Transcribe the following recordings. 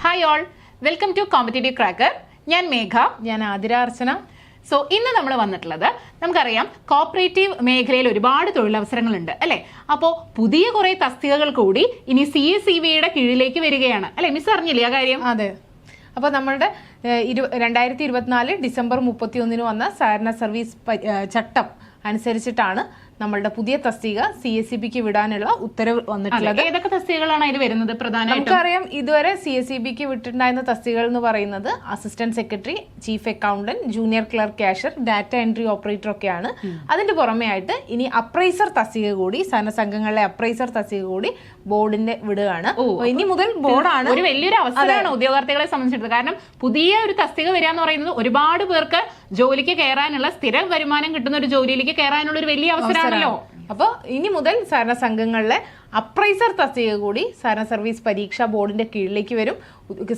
Hi all, welcome to competitive cracker. ഞാൻ മേഘ. ഞാൻ ആതിര അർച്ചന. So ഇന്ന് നമ്മൾ വന്നിട്ടുള്ളത്, നമുക്കറിയാം കോപ്പറേറ്റീവ് മേഖലയിൽ ഒരുപാട് തൊഴിലവസരങ്ങളുണ്ട് അല്ലെ. അപ്പോൾ പുതിയ കുറെ തസ്തികകൾ കൂടി ഇനി CSEB-യുടെ കീഴിലേക്ക് വരികയാണ് അല്ലെ. മിസ് അറിഞ്ഞില്ലേ ആ കാര്യം? അതെ. അപ്പോൾ നമ്മളുടെ 2024 ഡിസംബർ 31 വന്ന സഹകരണ സർവീസ് ചട്ടം അനുസരിച്ചിട്ടാണ് നമ്മളുടെ പുതിയ തസ്തിക CSEB-ക്ക് വിടാനുള്ള ഉത്തരവ് വന്നിട്ടുള്ളത്. ഏതൊക്കെ തസ്തികകളാണ് അതിൽ വരുന്നത്? പ്രധാനമായിട്ടും നമുക്കറിയാം, ഇതുവരെ CSEB-ക്ക് വിട്ടിട്ടുണ്ടായിരുന്ന തസ്തികകൾ എന്ന് പറയുന്നത് assistant secretary, chief accountant, junior clerk cashier, data entry operator ഒക്കെയാണ്. അതിന്റെ പുറമെ ആയിട്ട് ഇനി അപ്രൈസർ തസ്തിക കൂടി, സഹകരണ അപ്രൈസർ തസ്തിക കൂടി ബോർഡിന്റെ വിടുകയാണ്. ഇനി മുതൽ ബോർഡാണ്. ഒരു വലിയൊരു അവസരമാണ് ഉദ്യോഗാർത്ഥികളെ സംബന്ധിച്ചിടത്തോളം. കാരണം പുതിയ ഒരു തസ്തിക വരിക എന്ന് പറയുന്നത് ഒരുപാട് പേർക്ക് ജോലിക്ക് കയറാനുള്ള, സ്ഥിര വരുമാനം കിട്ടുന്ന ഒരു ജോലിയിലേക്ക് കയറാനുള്ള ഒരു വലിയ അവസരമാണല്ലോ. അപ്പോൾ ഇനി മുതൽ സഹകരണ സംഘങ്ങളിലെ അപ്രൈസർ തസ്തിക കൂടി സഹകരണ സർവീസ് പരീക്ഷാ ബോർഡിന്റെ കീഴിലേക്ക് വരും.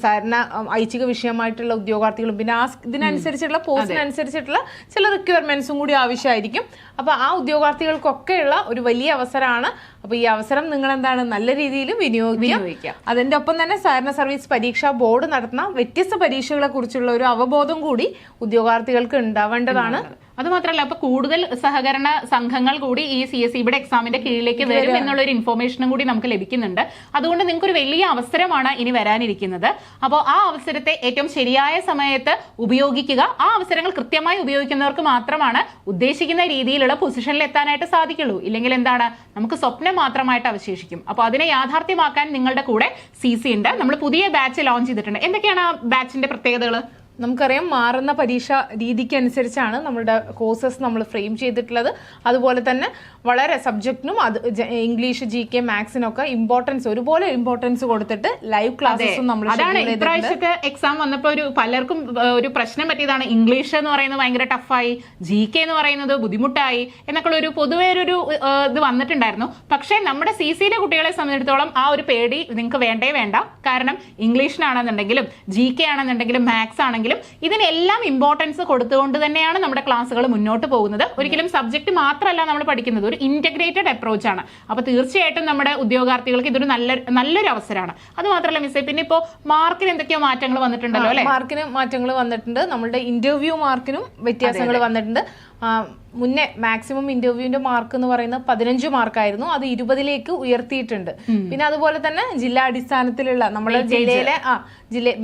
സഹകരണ ഐച്ഛിക വിഷയമായിട്ടുള്ള ഉദ്യോഗാർത്ഥികളും പിന്നെ ആ ഇതിനനുസരിച്ചുള്ള പോസ്റ്റിനനുസരിച്ചിട്ടുള്ള ചില റിക്വയർമെന്റ്സും കൂടി ആവശ്യമായിരിക്കും. അപ്പൊ ആ ഉദ്യോഗാർത്ഥികൾക്കൊക്കെയുള്ള ഒരു വലിയ അവസരമാണ്. അപ്പൊ ഈ അവസരം നിങ്ങൾ എന്താണ് നല്ല രീതിയിൽ വിനിയോഗിക്കുക. അതിന്റെ ഒപ്പം തന്നെ സഹകരണ സർവീസ് പരീക്ഷാ ബോർഡ് നടത്തുന്ന വ്യത്യസ്ത പരീക്ഷകളെ കുറിച്ചുള്ള ഒരു അവബോധം കൂടി ഉദ്യോഗാർത്ഥികൾക്ക് ഉണ്ടാവേണ്ടതാണ്. അതുമാത്രമല്ല, അപ്പൊ കൂടുതൽ സഹകരണ സംഘങ്ങൾ കൂടി ഈ CSEB-യുടെ എക്സാമിന്റെ കീഴിലേക്ക് വരും എന്നുള്ള ഒരു ഇൻഫോർമേഷനും കൂടി നമുക്ക് ലഭിക്കുന്നുണ്ട്. അതുകൊണ്ട് നിങ്ങൾക്ക് ഒരു വലിയ അവസരമാണ് ഇനി വരാനിരിക്കുന്നത്. അപ്പോൾ ആ അവസരത്തെ ഏറ്റവും ശരിയായ സമയത്ത് ഉപയോഗിക്കുക. ആ അവസരങ്ങൾ കൃത്യമായി ഉപയോഗിക്കുന്നവർക്ക് മാത്രമാണ് ഉദ്ദേശിക്കുന്ന രീതിയിലുള്ള പൊസിഷനിൽ എത്താനായിട്ട് സാധിക്കുള്ളൂ. ഇല്ലെങ്കിൽ എന്താണ്, നമുക്ക് സ്വപ്നം മാത്രമായിട്ട് അവശേഷിക്കും. അപ്പോൾ അതിനെ യാഥാർത്ഥ്യമാക്കാൻ നിങ്ങളുടെ കൂടെ CC ഉണ്ട്. നമ്മൾ പുതിയ ബാച്ച് ലോഞ്ച് ചെയ്തിട്ടുണ്ട്. എന്തൊക്കെയാണ് ആ ബാച്ചിന്റെ പ്രത്യേകതകൾ? നമുക്കറിയാം, മാറുന്ന പരീക്ഷ രീതിക്ക് അനുസരിച്ചാണ് നമ്മളുടെ കോഴ്സസ് നമ്മൾ ഫ്രെയിം ചെയ്തിട്ടുള്ളത്. അതുപോലെ തന്നെ വളരെ സബ്ജക്റ്റിനും ഇംഗ്ലീഷ്, GK, മാത്സിനൊക്കെ ഒരുപോലെ ഇമ്പോർട്ടൻസ് കൊടുത്തിട്ട് ലൈവ് ക്ലാസ്സും നമ്മൾ. അതാണ് ഇപ്രാവശ്യത്തെ എക്സാം വന്നപ്പോൾ പലർക്കും ഒരു പ്രശ്നം പറ്റിയതാണ്. ഇംഗ്ലീഷ് എന്ന് പറയുന്നത് ഭയങ്കര ടഫായി, GK എന്ന് പറയുന്നത് ബുദ്ധിമുട്ടായി എന്നൊക്കെ ഒരു പൊതുവേ ഒരു ഇത് വന്നിട്ടുണ്ടായിരുന്നു. പക്ഷേ നമ്മുടെ CC-യുടെ കുട്ടികളെ സംബന്ധിച്ചിടത്തോളം ആ ഒരു പേടി നിങ്ങൾക്ക് വേണ്ട. കാരണം ഇംഗ്ലീഷിനാണെന്നുണ്ടെങ്കിലും GK ആണെന്നുണ്ടെങ്കിലും മാത്സ് ആണെങ്കിലും ഇതിനെല്ലാം ഇമ്പോർട്ടൻസ് കൊടുത്തുകൊണ്ട് തന്നെയാണ് നമ്മുടെ ക്ലാസ്സുകൾ മുന്നോട്ട് പോകുന്നത്. ഒരിക്കലും സബ്ജക്ട് മാത്രമല്ല നമ്മൾ പഠിക്കുന്നത്, ഒരു ഇന്റഗ്രേറ്റഡ് അപ്രോച്ച് ആണ്. അപ്പൊ തീർച്ചയായിട്ടും നമ്മുടെ ഉദ്യോഗാർത്ഥികൾക്ക് ഇതൊരു നല്ലൊരു അവസരമാണ്. അത് മാത്രമല്ല മിസ്സേ, പിന്നെ ഇപ്പോ മാർക്കിന് എന്തൊക്കെയോ മാറ്റങ്ങൾ വന്നിട്ടുണ്ടല്ലോ അല്ലെ? മാർക്കിന് മാറ്റങ്ങൾ വന്നിട്ടുണ്ട്. നമ്മുടെ ഇന്റർവ്യൂ മാർക്കിനും വ്യത്യാസങ്ങൾ വന്നിട്ടുണ്ട്. മുന്നേ മാക്സിമം ഇന്റർവ്യൂവിന്റെ മാർക്ക് എന്ന് പറയുന്നത് 15 മാർക്കായിരുന്നു. അത് 20ലേക്ക് ഉയർത്തിയിട്ടുണ്ട്. പിന്നെ അതുപോലെ തന്നെ ജില്ലാ അടിസ്ഥാനത്തിലുള്ള നമ്മുടെ ജില്ലയിലെ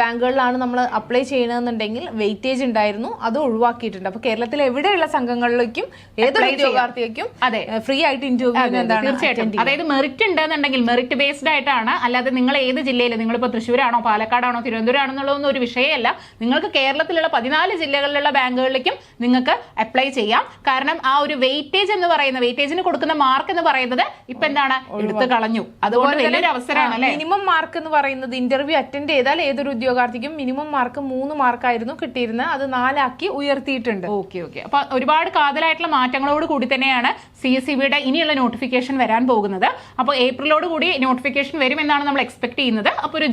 ബാങ്കുകളിലാണ് നമ്മൾ അപ്ലൈ ചെയ്യണമെന്നുണ്ടെങ്കിൽ വെയിറ്റേജ് ഉണ്ടായിരുന്നു, അത് ഒഴിവാക്കിയിട്ടുണ്ട്. അപ്പൊ കേരളത്തിലെ എവിടെയുള്ള സംഘങ്ങളിലേക്കും ഏതൊരു ഉദ്യോഗാർത്ഥിക്കും ഫ്രീ ആയിട്ട് ഇന്റർവ്യൂ തീർച്ചയായിട്ടും. അതായത് മെറിറ്റ് ഉണ്ടെന്നുണ്ടെങ്കിൽ മെറിറ്റ് ബേസ്ഡ് ആയിട്ടാണ്. അല്ലാതെ നിങ്ങൾ ഏത് ജില്ലയിൽ, നിങ്ങളിപ്പോ തൃശ്ശൂരാണോ പാലക്കാടാണോ തിരുവനന്തപുരം ആണെന്നുള്ളതൊന്നും ഒരു വിഷയമല്ല. നിങ്ങൾക്ക് കേരളത്തിലുള്ള 14 ജില്ലകളിലുള്ള ബാങ്കുകളിലേക്കും നിങ്ങൾക്ക് അപ്ലൈ ചെയ്യാം. കാരണം ആ ഒരു വെയിറ്റേജ് എന്ന് പറയുന്ന, വെയിറ്റേജിന് കൊടുക്കുന്ന മാർക്ക് എന്ന് പറയുന്നത് ഇപ്പൊ എന്താണ്, എടുത്തു കളഞ്ഞു. അതുപോലെ വലിയൊരു അവസരമാണ്. മിനിമം മാർക്ക് എന്ന് പറയുന്നത് ഇന്റർവ്യൂ അറ്റൻഡ് ചെയ്താൽ ഏതൊരു ഉദ്യോഗാർത്ഥിക്കും മിനിമം മാർക്ക് 3 മാർക്കായിരുന്നു കിട്ടിയിരുന്നത്, അത് 4 ആക്കി ഉയർത്തിയിട്ടുണ്ട്. ഓക്കെ. അപ്പൊ ഒരുപാട് കാതലായിട്ടുള്ള മാറ്റങ്ങളോട് കൂടി തന്നെയാണ് CSEB-യുടെ ഇനിയുള്ള നോട്ടിഫിക്കേഷൻ വരാൻ പോകുന്നത്. അപ്പോൾ ഏപ്രിലോട് കൂടി നോട്ടിഫിക്കേഷൻ വരും എന്നാണ് നമ്മൾ എക്സ്പെക്ട് ചെയ്യുന്നത്. അപ്പൊ ഒരു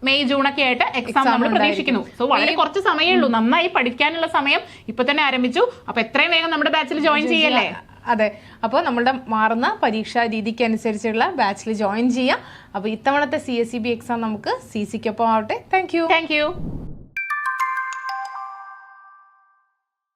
മെയ് ജൂൺ ഒക്കെ ആയിട്ട് എക്സാം നമ്മൾ പ്രതീക്ഷിക്കുന്നു. സോ വളരെ കുറച്ച് സമയമേ ഉള്ളൂ. നന്നായി പഠിക്കാനുള്ള സമയം ഇപ്പൊ തന്നെ ആരംഭിച്ചു. അപ്പൊ എത്രയും വേഗം നമ്മുടെ ബാച്ചിൽ ജോയിൻ ചെയ്യല്ലേ? അതെ. അപ്പോൾ നമ്മളുടെ മാറുന്ന പരീക്ഷാ രീതിക്ക് അനുസരിച്ചുള്ള ബാച്ചിൽ ജോയിൻ ചെയ്യാം. അപ്പോൾ ഇത്തവണത്തെ CSEB എക്സാം നമുക്ക് CC-ക്കൊപ്പം ആവട്ടെ. Thank you.